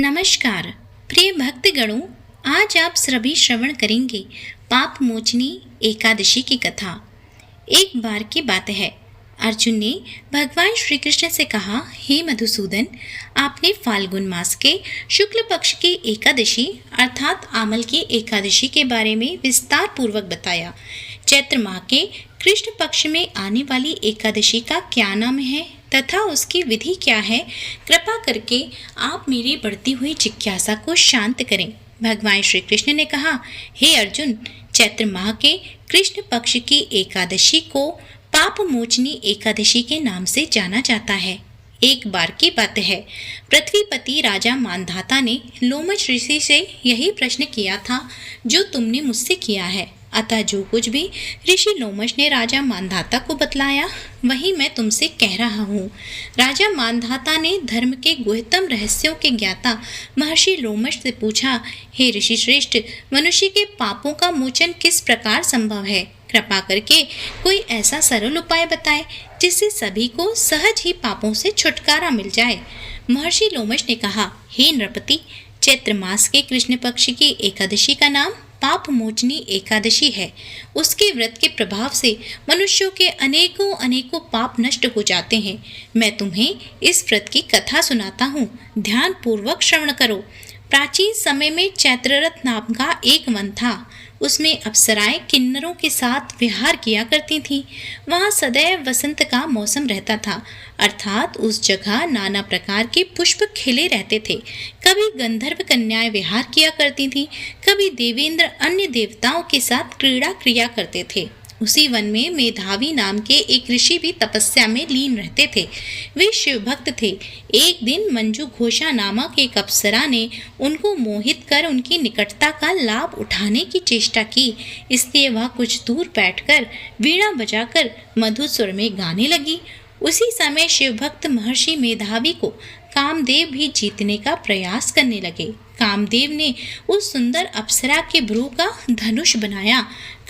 नमस्कार प्रिय भक्तगणों, आज आप सभी श्रवण करेंगे पाप मोचनी एकादशी की कथा। एक बार की बात है, अर्जुन ने भगवान श्री कृष्ण से कहा, हे मधुसूदन, आपने फाल्गुन मास के शुक्ल पक्ष की एकादशी अर्थात आमल की एकादशी के बारे में विस्तार पूर्वक बताया। चैत्र माह के कृष्ण पक्ष में आने वाली एकादशी का क्या नाम है तथा उसकी विधि क्या है, कृपा करके आप मेरी बढ़ती हुई जिज्ञासा को शांत करें। भगवान श्री कृष्ण ने कहा, हे अर्जुन, चैत्र माह के कृष्ण पक्ष की एकादशी को पाप मोचनी एकादशी के नाम से जाना जाता है। एक बार की बात है, पृथ्वीपति राजा मानधाता ने लोमश ऋषि से यही प्रश्न किया था जो तुमने मुझसे किया है। अतः जो कुछ भी ऋषि लोमश ने राजा मानधाता को बतलाया वही मैं तुमसे कह रहा हूँ। राजा मानधाता ने धर्म के गुह्यतम रहस्यों के ज्ञाता महर्षि लोमश से पूछा, हे ऋषि श्रेष्ठ, मनुष्य के पापों का मोचन किस प्रकार संभव है? कृपा करके कोई ऐसा सरल उपाय बताए जिससे सभी को सहज ही पापों से छुटकारा मिल जाए। महर्षि लोमश ने कहा, हे नृपति, चैत्र मास के कृष्ण पक्ष की एकादशी का नाम पाप मोचनी एकादशी है। उसके व्रत के प्रभाव से मनुष्यों के अनेकों अनेकों पाप नष्ट हो जाते हैं। मैं तुम्हें इस व्रत की कथा सुनाता हूँ, ध्यान पूर्वक श्रवण करो। प्राचीन समय में चैत्ररथ नाम का एक वन था। उसमें अप्सराएं किन्नरों के साथ विहार किया करती थीं। वहाँ सदैव वसंत का मौसम रहता था, अर्थात उस जगह नाना प्रकार के पुष्प खिले रहते थे। कभी गंधर्व कन्याएं विहार किया करती थीं, कभी देवेंद्र अन्य देवताओं के साथ क्रीड़ा किया करते थे। उसी वन में मेधावी नाम के एक ऋषि भी तपस्या में लीन रहते थे। वे शिव भक्त थे। एक दिन मंजू घोषा नामक एक अप्सरा ने उनको मोहित कर उनकी निकटता का लाभ उठाने की चेष्टा की, इसलिए वह कुछ दूर बैठकर वीणा बजाकर मधुर स्वर में गाने लगी। उसी समय शिव भक्त महर्षि मेधावी को कामदेव भी जीतने का प्रयास करने लगे। कामदेव ने उस सुंदर अप्सरा के भ्रू का धनुष बनाया,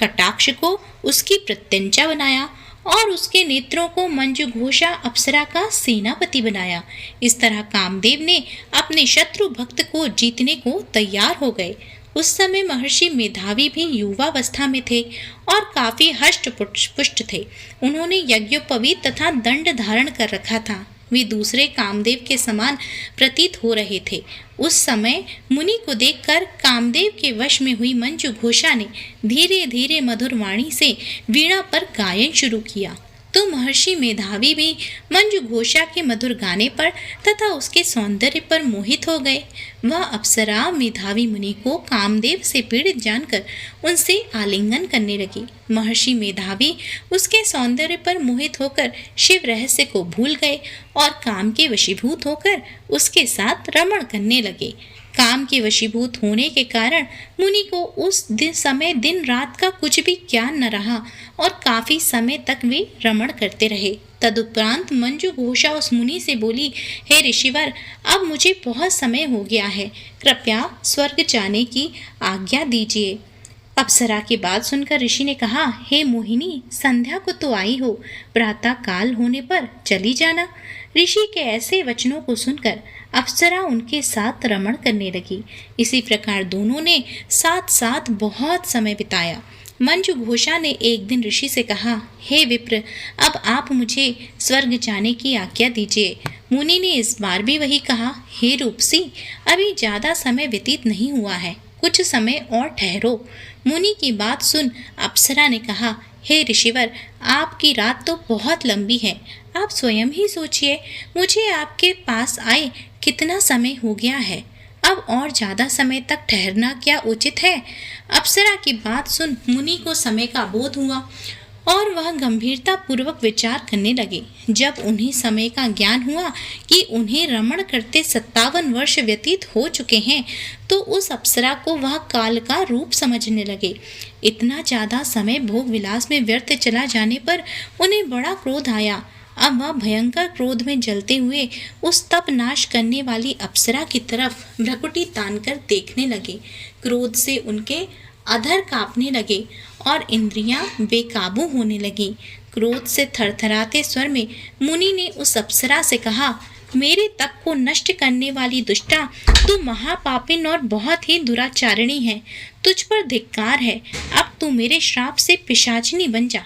कटाक्ष को उसकी प्रत्यंचा बनाया और उसके नेत्रों को मंजुघोषा अप्सरा का सेनापति बनाया। इस तरह कामदेव ने अपने शत्रु भक्त को जीतने को तैयार हो गए। उस समय महर्षि मेधावी भी युवावस्था में थे और काफी हष्ट पुष्ट थे। उन्होंने यज्ञोपवीत तथा दंड धारण कर रखा था। वे दूसरे कामदेव के समान प्रतीत हो रहे थे। उस समय मुनि को देखकर कामदेव के वश में हुई मंजू घोषा ने धीरे धीरे मधुर वाणी से वीणा पर गायन शुरू किया। तो महर्षि मेधावी भी मंजू घोषा के मधुर गाने पर तथा उसके सौंदर्य पर मोहित हो गए। वह अप्सरा मेधावी मुनि को कामदेव से पीड़ित जानकर उनसे आलिंगन करने लगी। महर्षि मेधावी उसके सौंदर्य पर मोहित होकर शिव रहस्य को भूल गए और काम के वशीभूत होकर उसके साथ रमण करने लगे। काम के वशीभूत होने के कारण मुनि को उस समय दिन रात का कुछ भी ज्ञान न रहा और काफी समय तक वे रमण करते रहे। तदुपरांत मंजू घोषा उस मुनि से बोली, हे ऋषिवर, अब मुझे बहुत समय हो गया है, कृपया स्वर्ग जाने की आज्ञा दीजिए। अप्सरा की बात सुनकर ऋषि ने कहा, हे मोहिनी, संध्या को तो आई हो, प्रातः काल होने पर चली जाना। ऋषि के ऐसे वचनों को सुनकर अप्सरा उनके साथ रमण करने लगी। इसी प्रकार दोनों ने साथ साथ बहुत समय बिताया। मंजू घोषा ने एक दिन ऋषि से कहा, हे विप्र, अब आप मुझे स्वर्ग जाने की आज्ञा दीजिए। मुनि ने इस बार भी वही कहा, हे रूपसी, अभी ज्यादा समय व्यतीत नहीं हुआ है, कुछ समय और ठहरो। मुनि की बात सुन अप्सरा ने कहा, हे ऋषिवर, आपकी रात तो बहुत लंबी है, आप स्वयं ही सोचिए, मुझे आपके पास आए कितना समय हो गया है, अब और ज्यादा समय तक ठहरना क्या उचित है? अप्सरा की बात सुन मुनि को समय का बोध हुआ और वह गंभीरता पूर्वक विचार करने लगे। जब उन्हें समय का ज्ञान हुआ कि उन्हें रमण करते 57 वर्ष व्यतीत हो चुके हैं, तो उस अप्सरा को वह काल का रूप समझने लगे। इतना ज्यादा समय भोग विलास में व्यर्थ चला जाने पर उन्हें बड़ा क्रोध आया। अब वह भयंकर क्रोध में जलते हुए उस तप नाश करने वाली अप्सरा की तरफ भ्रकुटी तानकर देखने लगे। क्रोध से उनके अधर कांपने लगे और इंद्रियां बेकाबू होने लगी। क्रोध से थरथराते स्वर में मुनि ने उस अप्सरा से कहा, मेरे तप को नष्ट करने वाली दुष्टा, तू महापापिन और बहुत ही दुराचारिणी है। तुझ पर धिक्कार है। अब तू मेरे श्राप से पिशाचिनी बन जा।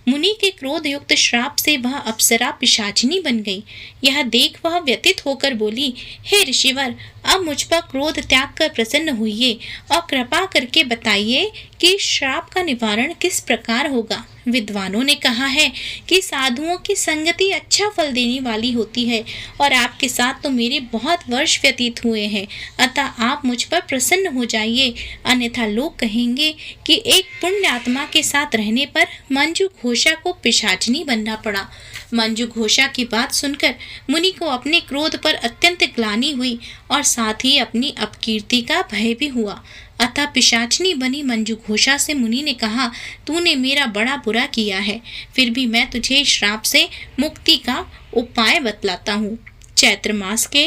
मुनि के क्रोध युक्त श्राप से वह अप्सरा पिशाचिनी बन गई। यह देख वह व्यथित होकर बोली, हे ऋषिवर, अब मुझ पर क्रोध त्याग कर प्रसन्न हुइए और कृपा करके बताइए कि श्राप का निवारण किस प्रकार होगा। विद्वानों ने कहा है कि साधुओं की संगति अच्छा फल देने वाली होती है और आपके साथ तो मेरे बहुत वर्ष व्यतीत हुए हैं, अतः आप मुझ पर प्रसन्न हो जाइए, अन्यथा लोग कहेंगे कि एक पुण्य आत्मा के साथ रहने पर मंजू घोषा को पिशाचिनी बनना पड़ा। मंजू घोषा की बात सुनकर मुनि को अपने क्रोध पर अत्यंत ग्लानि हुई और साथ ही अपनी अपकीर्ति का भय भी हुआ। अतः पिशाचिनी बनी मंजू घोषा से मुनि ने कहा, तूने मेरा बड़ा बुरा किया है, फिर भी मैं तुझे श्राप से मुक्ति का उपाय बतलाता हूँ। चैत्र मास के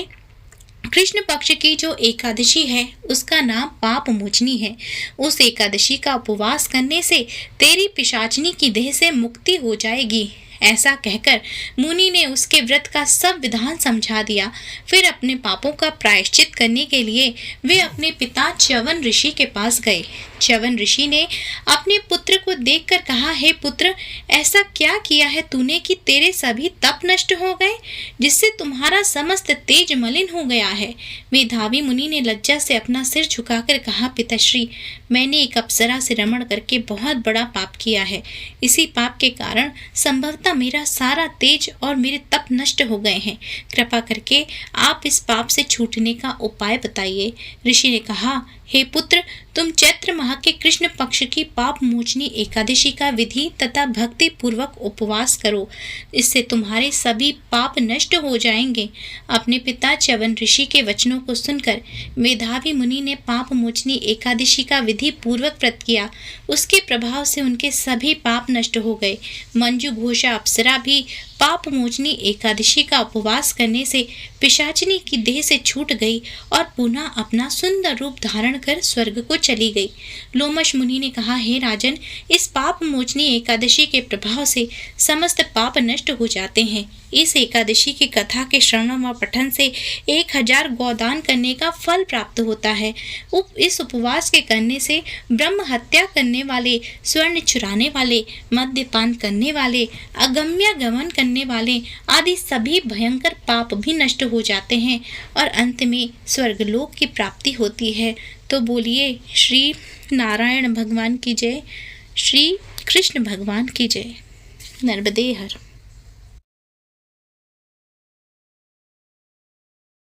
कृष्ण पक्ष की जो एकादशी है उसका नाम पाप मोचनी है। उस एकादशी का उपवास करने से तेरी पिशाचिनी की देह से मुक्ति हो जाएगी। ऐसा कहकर मुनि ने उसके व्रत का सब विधान समझा दिया। फिर अपने पापों का प्रायश्चित करने के लिए वे अपने पिता च्यवन ऋषि के पास गए। च्यवन ऋषि ने अपने पुत्र को देखकर कहा, हे पुत्र, ऐसा क्या किया है तूने कि तेरे सभी तप नष्ट हो गए, जिससे तुम्हारा समस्त तेज मलिन हो गया है। मेधावी मुनि ने लज्जा से अपना सिर झुकाकर कहा, पिताश्री, मैंने एक अप्सरा से रमण करके बहुत बड़ा पाप किया है। इसी पाप के कारण संभवतः मेरा सारा तेज और मेरे तप नष्ट हो गए हैं। कृपा करके आप इस पाप से छूटने का उपाय बताइए। ऋषि ने कहा, हे पुत्र, तुम चैत्र माह के कृष्ण पक्ष की पाप मोचनी एकादशी का विधि तथा भक्ति पूर्वक उपवास करो, इससे तुम्हारे सभी पाप नष्ट हो जाएंगे। अपने पिता च्यवन ऋषि के वचनों को सुनकर मेधावी मुनि ने पाप मोचनी एकादशी का विधि पूर्वक व्रत किया। उसके प्रभाव से उनके सभी पाप नष्ट हो गए। मंजू घोषा अप्सरा भी पाप मोचनी एकादशी का उपवास करने से पिशाचिनी की देह से छूट गई और पुनः अपना सुंदर रूप धारण कर स्वर्ग को चली गई। लोमश मुनि ने कहा, हे राजन, इस पाप मोचनी एकादशी के प्रभाव से समस्त पाप नष्ट हो जाते हैं। इस एकादशी की कथा के श्रवण व पठन से 1000 गोदान करने का फल प्राप्त होता है। इस उपवास के करने से ब्रह्म हत्या करने वाले, स्वर्ण चुराने वाले, मद्यपान करने वाले, अगम्य गमन करने वाले आदि सभी भयंकर पाप भी नष्ट हो जाते हैं और अंत में स्वर्गलोक की प्राप्ति होती है। तो बोलिए श्री नारायण भगवान की जय, श्री कृष्ण भगवान की जय। नर्मदे हर।